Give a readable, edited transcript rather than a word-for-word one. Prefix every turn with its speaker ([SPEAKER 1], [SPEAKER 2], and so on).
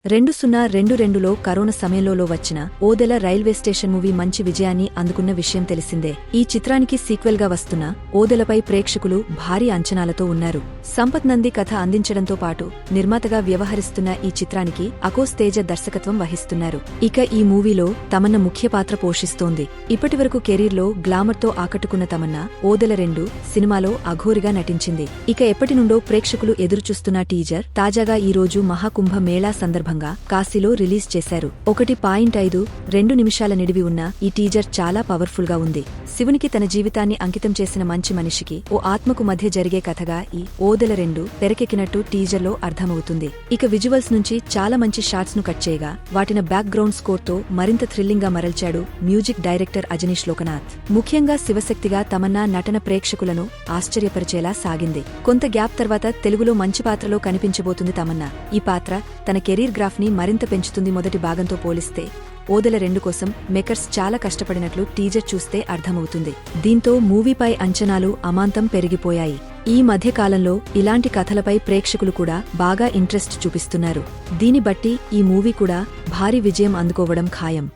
[SPEAKER 1] 2022లో corona సమయంలో వచ్చిన Odela railway station movie మంచి విజయాన్ని అందుకున్న విషయం తెలిసిందే. ఈ చిత్రానికి సీక్వెల్ గా వస్తున్న ఓదెలపై ప్రేక్షకులు భారీ అంచనాలతో ఉన్నారు. సంపత్ నంది కథ అందించడంతో పాటు నిర్మాతగా వ్యవహరిస్తున్న ఈ చిత్రానికి అకోస్ తేజ దర్శకత్వం వహిస్తున్నారు. ఇక ఈ మూవీలో తమన్నా ముఖ్య పాత్ర పోషిస్తోంది. ఇప్పటివరకు కెరీర్లో గ్లామర్తో ఆకట్టుకున్న తమన్నా ఓదెల 2 సినిమాలో అఘోరిగా నటించింది. ఇక ఎప్పటినుండో ప్రేక్షకులు ఎదురుచూస్తున్న టీజర్ తాజాగా ఈ రోజు మహాకుంభ మేళా సందర్భంగా కాశీలో రిలీజ్ చేశారు. 1.52 నిమిషాల నిడివి ఉన్న ఈ టీజర్ చాలా పవర్ఫుల్ గా ఉంది. శివునికి తన జీవితాన్ని అంకితం చేసిన మంచి మనిషికి ఓ ఆత్మకు మధ్య జరిగే కథగా ఈ ఓదెల 2 తెరకెక్కినట్టు టీజర్లో అర్థమవుతుంది. ఇక విజువల్స్ నుంచి చాలా మంచి షాట్స్ ను కట్ చేయగా వాటిన బ్యాక్ గ్రౌండ్ స్కోర్ తో మరింత థ్రిల్లింగ్ గా మరల్చాడు మ్యూజిక్ డైరెక్టర్ అజనీష్ లోకనాథ్. ముఖ్యంగా శివశక్తిగా తమన్నా నటన ప్రేక్షకులను ఆశ్చర్యపరిచేలా సాగింది. కొంత గ్యాప్ తర్వాత తెలుగులో మంచి పాత్రలో కనిపించబోతుంది తమన్నా. ఈ పాత్ర తన కెరీర్ గ్రాఫ్ ని మరింత పెంచుతుంది. మొదటి భాగంతో పోలిస్తే ఓదెల 2 కోసం మేకర్స్ చాలా కష్టపడినట్లు టీజర్ చూస్తే అర్థమవుతుంది. దీంతో మూవీపై అంచనాలు అమాంతం పెరిగిపోయాయి. ఈ మధ్యకాలంలో ఇలాంటి కథలపై ప్రేక్షకులు కూడా బాగా ఇంట్రెస్ట్ చూపిస్తున్నారు. దీని బట్టి ఈ మూవీ కూడా భారీ విజయం అందుకోవడం ఖాయం.